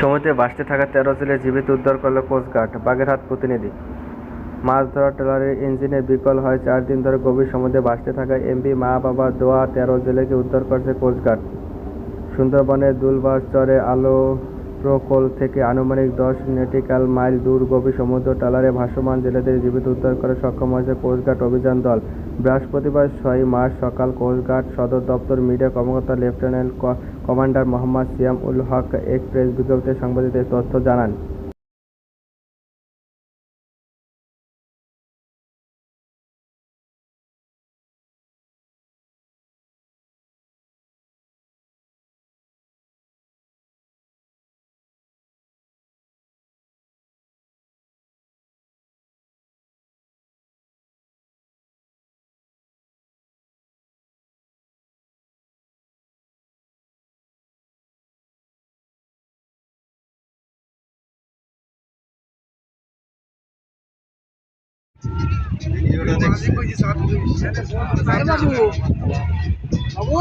সমুদ্রে ভাসতে থাকা ১৩ জেলে জীবিত উদ্ধার করল কোস্টগার্ড। বাগেরহাট প্রতিনিধি। মাছ ধরা ট্রলারের ইঞ্জিনে বিকল হয় ৪ দিন ধরে গভীর সমুদ্রে ভাসতে থাকা এমভি মা বাবা দোয়া ১৩ জেলেকে উদ্ধার করেছে কোস্টগার্ড। সুন্দরবনের দুলবাচরে আলোরখোল থেকে আনুমানিক ১০ নটিক্যাল মাইল দূর গভীর সমুদ্র ট্রলারে ভাসমান জেলেদের জীবিত উদ্ধার করে সক্ষম হয়েছে কোস্টগার্ড অভিযান দল। বৃহস্পতিবার ৬ মার্চ সকাল কোস্টগার্ড সদর দপ্তর মিডিয়া কর্মকর্তা লেফটেন্যান্ট কমান্ডার মোহাম্মদ সিয়াম উল হক এক প্রেস বিজ্ঞপ্তিতে সাংবাদিকদের তথ্য জানান। বাবু